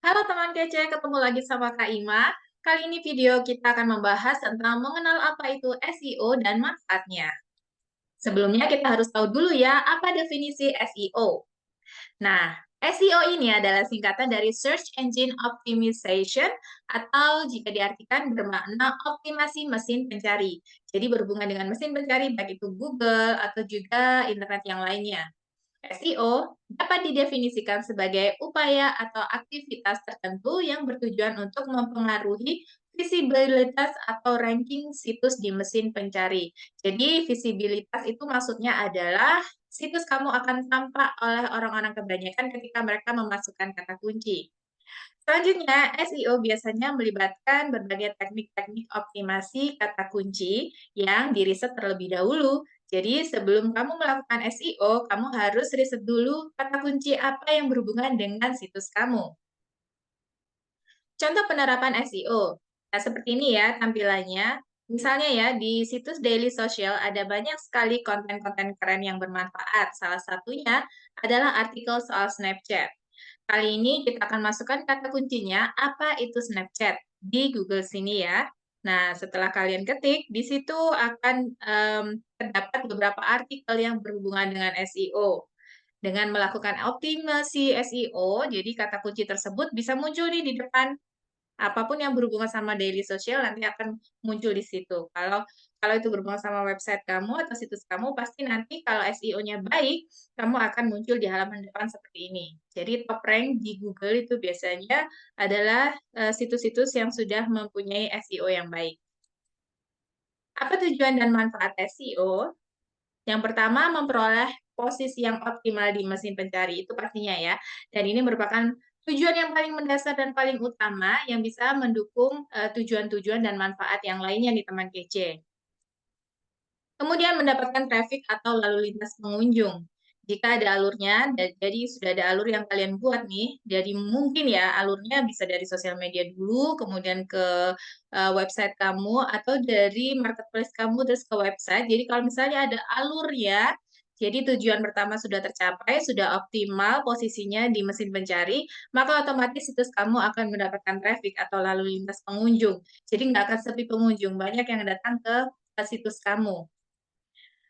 Halo teman kece, ketemu lagi sama Kak Ima. Kali ini video kita akan membahas tentang mengenal apa itu SEO dan manfaatnya. Sebelumnya kita harus tahu dulu ya, apa definisi SEO. Nah, SEO ini adalah singkatan dari Search Engine Optimization atau jika diartikan bermakna optimasi mesin pencari. Jadi berhubungan dengan mesin pencari baik itu Google atau juga internet yang lainnya. SEO dapat didefinisikan sebagai upaya atau aktivitas tertentu yang bertujuan untuk mempengaruhi visibilitas atau ranking situs di mesin pencari. Jadi, visibilitas itu maksudnya adalah situs kamu akan tampak oleh orang-orang kebanyakan ketika mereka memasukkan kata kunci. Selanjutnya, SEO biasanya melibatkan berbagai teknik-teknik optimasi kata kunci yang diriset terlebih dahulu. Jadi, sebelum kamu melakukan SEO, kamu harus riset dulu kata kunci apa yang berhubungan dengan situs kamu. Contoh penerapan SEO. Nah, seperti ini ya tampilannya. Misalnya ya, di situs Daily Social ada banyak sekali konten-konten keren yang bermanfaat. Salah satunya adalah artikel soal Snapchat. Kali ini kita akan masukkan kata kuncinya, apa itu Snapchat, di Google sini ya. Nah, setelah kalian ketik, di situ akan terdapat beberapa artikel yang berhubungan dengan SEO. Dengan melakukan optimasi SEO, jadi kata kunci tersebut bisa muncul nih di depan apapun yang berhubungan sama daily social nanti akan muncul di situ. Kalau itu berhubungan sama website kamu atau situs kamu, pasti nanti kalau SEO-nya baik, kamu akan muncul di halaman depan seperti ini. Jadi top rank di Google itu biasanya adalah situs-situs yang sudah mempunyai SEO yang baik. Apa tujuan dan manfaat SEO? Yang pertama, memperoleh posisi yang optimal di mesin pencari, itu pastinya ya. Dan ini merupakan tujuan yang paling mendasar dan paling utama yang bisa mendukung tujuan-tujuan dan manfaat yang lainnya nih teman kece. Kemudian mendapatkan traffic atau lalu lintas pengunjung. Jika ada alurnya, jadi sudah ada alur yang kalian buat nih, jadi mungkin ya alurnya bisa dari sosial media dulu, kemudian ke website kamu, atau dari marketplace kamu terus ke website. Jadi kalau misalnya ada alur ya, jadi tujuan pertama sudah tercapai, sudah optimal posisinya di mesin pencari, maka otomatis situs kamu akan mendapatkan traffic atau lalu lintas pengunjung. Jadi nggak akan sepi pengunjung, banyak yang datang ke situs kamu.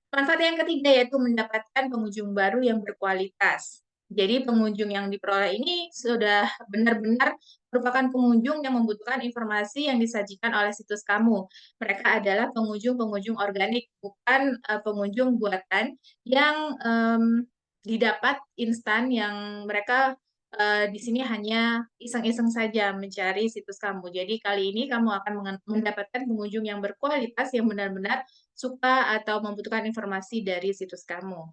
Manfaat yang ketiga yaitu mendapatkan pengunjung baru yang berkualitas. Jadi pengunjung yang diperoleh ini sudah benar-benar merupakan pengunjung yang membutuhkan informasi yang disajikan oleh situs kamu. Mereka adalah pengunjung-pengunjung organik, bukan pengunjung buatan yang didapat instan yang mereka di sini hanya iseng-iseng saja mencari situs kamu. Jadi kali ini kamu akan mendapatkan pengunjung yang berkualitas yang benar-benar suka atau membutuhkan informasi dari situs kamu.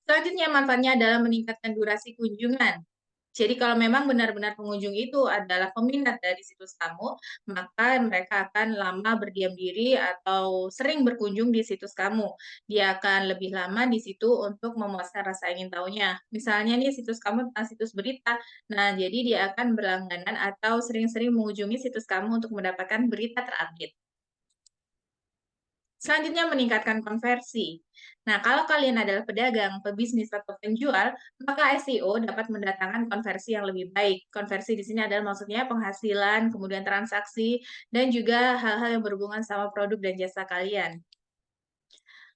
Selanjutnya, manfaatnya adalah meningkatkan durasi kunjungan. Jadi kalau memang benar-benar pengunjung itu adalah peminat dari situs kamu, maka mereka akan lama berdiam diri atau sering berkunjung di situs kamu. Dia akan lebih lama di situ untuk memuaskan rasa ingin tahunya. Misalnya nih situs kamu tentang situs berita, nah jadi dia akan berlangganan atau sering-sering mengunjungi situs kamu untuk mendapatkan berita terupdate. Selanjutnya meningkatkan konversi. Nah, kalau kalian adalah pedagang, pebisnis, atau penjual, maka SEO dapat mendatangkan konversi yang lebih baik. Konversi di sini adalah maksudnya penghasilan, kemudian transaksi, dan juga hal-hal yang berhubungan sama produk dan jasa kalian.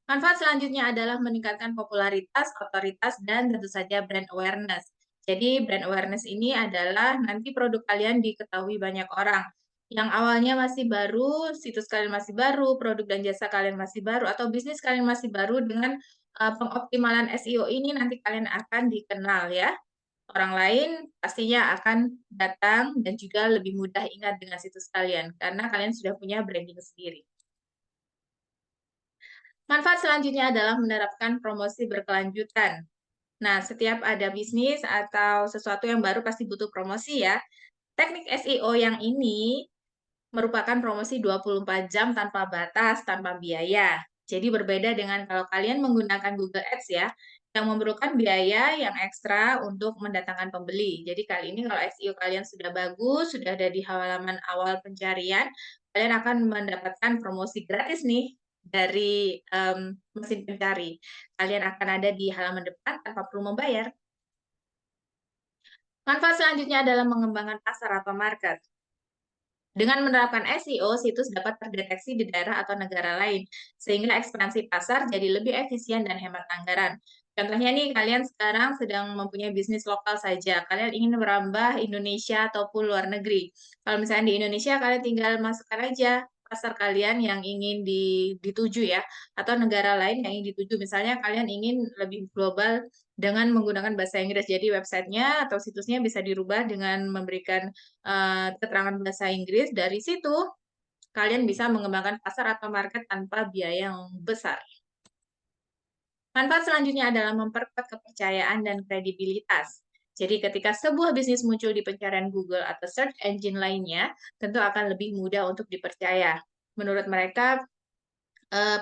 Manfaat selanjutnya adalah meningkatkan popularitas, otoritas, dan tentu saja brand awareness. Jadi brand awareness ini adalah nanti produk kalian diketahui banyak orang. Yang awalnya masih baru, situs kalian masih baru, produk dan jasa kalian masih baru, atau bisnis kalian masih baru dengan pengoptimalan SEO ini nanti kalian akan dikenal ya. Orang lain pastinya akan datang dan juga lebih mudah ingat dengan situs kalian karena kalian sudah punya branding sendiri. Manfaat selanjutnya adalah menerapkan promosi berkelanjutan. Nah, setiap ada bisnis atau sesuatu yang baru pasti butuh promosi ya. Teknik SEO yang ini merupakan promosi 24 jam tanpa batas, tanpa biaya. Jadi berbeda dengan kalau kalian menggunakan Google Ads ya, yang memerlukan biaya yang ekstra untuk mendatangkan pembeli. Jadi kali ini kalau SEO kalian sudah bagus, sudah ada di halaman awal pencarian, kalian akan mendapatkan promosi gratis nih dari mesin pencari. Kalian akan ada di halaman depan tanpa perlu membayar. Manfaat selanjutnya adalah mengembangkan pasar atau market. Dengan menerapkan SEO, situs dapat terdeteksi di daerah atau negara lain, sehingga ekspansi pasar jadi lebih efisien dan hemat anggaran. Contohnya nih, kalian sekarang sedang mempunyai bisnis lokal saja, kalian ingin merambah Indonesia ataupun luar negeri. Kalau misalnya di Indonesia, kalian tinggal masukkan aja pasar kalian yang ingin dituju ya, atau negara lain yang ingin dituju. Misalnya kalian ingin lebih global dengan menggunakan bahasa Inggris, jadi websitenya atau situsnya bisa dirubah dengan memberikan keterangan bahasa Inggris. Dari situ kalian bisa mengembangkan pasar atau market tanpa biaya yang besar. Manfaat selanjutnya adalah memperkuat kepercayaan dan kredibilitas. Jadi ketika sebuah bisnis muncul di pencarian Google atau search engine lainnya, tentu akan lebih mudah untuk dipercaya. Menurut mereka,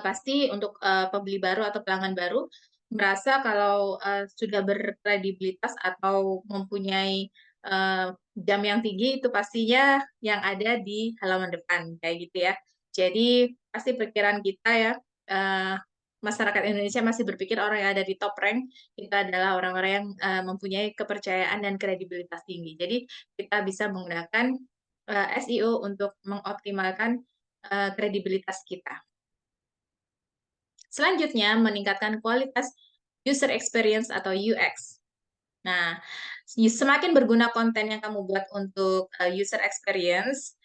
pasti untuk pembeli baru atau pelanggan baru merasa kalau sudah berkredibilitas atau mempunyai jam yang tinggi itu pastinya yang ada di halaman depan kayak gitu ya. Jadi pasti perkiraan kita ya, uh, masyarakat Indonesia masih berpikir orang yang ada di top rank itu adalah orang-orang yang mempunyai kepercayaan dan kredibilitas tinggi. Jadi kita bisa menggunakan SEO untuk mengoptimalkan kredibilitas kita. Selanjutnya, meningkatkan kualitas user experience atau UX. Nah, semakin berguna konten yang kamu buat untuk user experience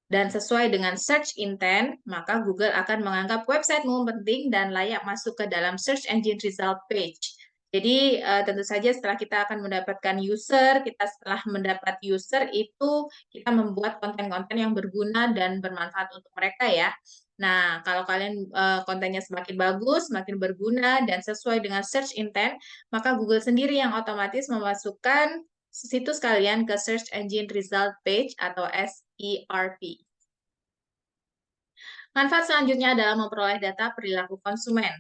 dan sesuai dengan search intent, maka Google akan menganggap websitemu penting dan layak masuk ke dalam search engine result page. Jadi tentu saja setelah kita akan mendapatkan user, kita setelah mendapat user itu kita membuat konten-konten yang berguna dan bermanfaat untuk mereka ya. Nah, kalau kalian kontennya semakin bagus, semakin berguna dan sesuai dengan search intent, maka Google sendiri yang otomatis memasukkan situs kalian ke search engine result page atau SERP. Manfaat selanjutnya adalah memperoleh data perilaku konsumen.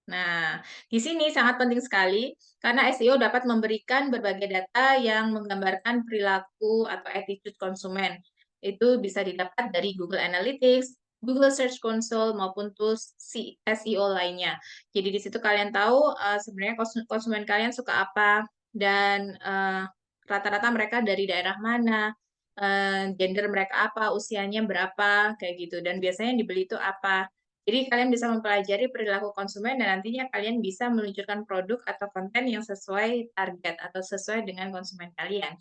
Nah, di sini sangat penting sekali karena SEO dapat memberikan berbagai data yang menggambarkan perilaku atau attitude konsumen. Itu bisa didapat dari Google Analytics, Google Search Console maupun tools SEO lainnya. Jadi di situ kalian tahu sebenarnya konsumen kalian suka apa dan rata-rata mereka dari daerah mana, gender mereka apa, usianya berapa, kayak gitu. Dan biasanya yang dibeli itu apa. Jadi kalian bisa mempelajari perilaku konsumen dan nantinya kalian bisa meluncurkan produk atau konten yang sesuai target atau sesuai dengan konsumen kalian.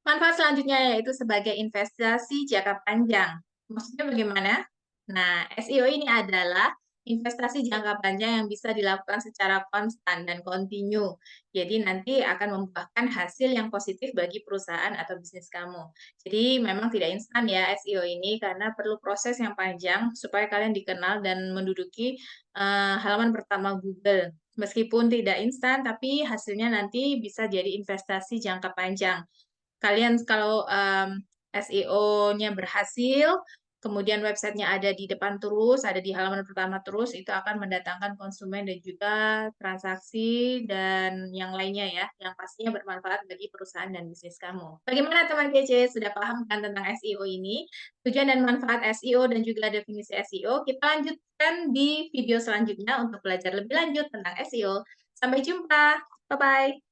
Manfaat selanjutnya yaitu sebagai investasi jangka panjang. Maksudnya bagaimana? Nah, SEO ini adalah investasi jangka panjang yang bisa dilakukan secara konstan dan kontinu. Jadi nanti akan membuahkan hasil yang positif bagi perusahaan atau bisnis kamu. Jadi memang tidak instan ya SEO ini karena perlu proses yang panjang supaya kalian dikenal dan menduduki halaman pertama Google. Meskipun tidak instan, tapi hasilnya nanti bisa jadi investasi jangka panjang. Kalian kalau SEO-nya berhasil, kemudian websitenya ada di depan terus, ada di halaman pertama terus, itu akan mendatangkan konsumen dan juga transaksi dan yang lainnya ya, yang pastinya bermanfaat bagi perusahaan dan bisnis kamu. Bagaimana teman kece? Sudah paham kan tentang SEO ini? Tujuan dan manfaat SEO dan juga definisi SEO, kita lanjutkan di video selanjutnya untuk belajar lebih lanjut tentang SEO. Sampai jumpa, bye-bye.